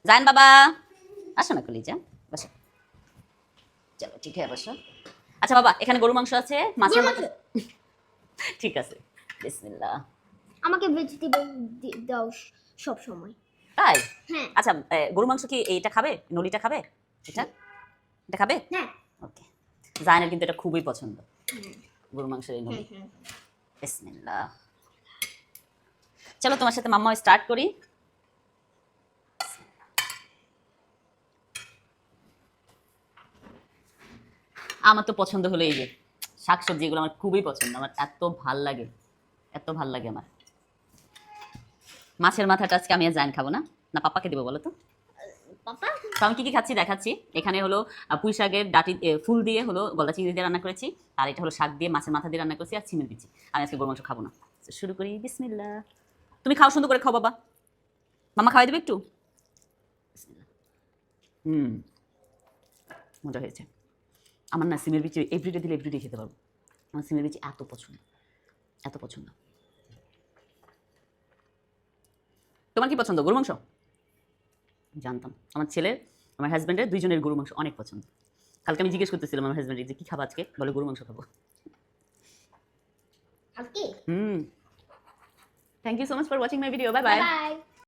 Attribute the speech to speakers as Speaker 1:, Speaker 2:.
Speaker 1: জান বাবা আসো না কলিজা, বসো। চলো ঠিক আছে বসো। আচ্ছা বাবা, এখানে গরু মাংস আছে, মাছের মাথা। ঠিক আছে, বিসমিল্লাহ।
Speaker 2: আমাকে ভেজিটেবল দাও সব সময়।
Speaker 1: তাই?
Speaker 2: হ্যাঁ।
Speaker 1: আচ্ছা গরু মাংস কি এইটা খাবে, নলিটা খাবে? এটা এটা খাবে?
Speaker 2: হ্যাঁ।
Speaker 1: ওকে। জানের কিন্তু এটা খুবই পছন্দ, গরু মাংসের এই নলি। বিসমিল্লাহ। চলো তোমার সাথে মাম্মা স্টার্ট করি। আমার তো পছন্দ হলো এই যে শাকসবজি, এগুলো আমার খুবই পছন্দ, আমার এত ভাল লাগে, এত ভাল লাগে আমার। মাছের মাথাটা আজকে আমি আর জান খাবো না, না পাপাকে দেবো বলো তো?
Speaker 2: পাপা
Speaker 1: তো আমি কি কি খাচ্ছি দেখাচ্ছি। এখানে হলো পুঁই শাকের ডাটি ফুল দিয়ে হলো গলা চিংড়ি দিয়ে রান্না করেছি, আর এটা হলো শাক দিয়ে মাছের মাথা দিয়ে রান্না করেছি, আর সিমের বিচি। আমি আজকে গরু মাংস খাবো না। তো শুরু করি, বিসমিল্লাহ। তুমি খাও, সুন্দর করে খাও বাবা, মামা খাওয়াই দেবে একটু। বিসমিল্লাহ। মজা হয়েছে। আমার না সিমের বিচি এভরিডে দিলে এভরিডে খেতে পারবো, আমার সিমের বিচি এত পছন্দ, এত পছন্দ। তোমার কি পছন্দ, গরু মাংস? জানতাম আমার ছেলের, আমার হাজব্যান্ডের দুইজনের গরু মাংস অনেক পছন্দ। কালকে আমি জিজ্ঞেস করতেছিলাম আমার হাজব্যান্ডকে যে কী খাবো আজকে, বলে গরু মাংস খাবো।
Speaker 2: আজকে
Speaker 1: thank you so much for watching my video, bye bye.
Speaker 2: By.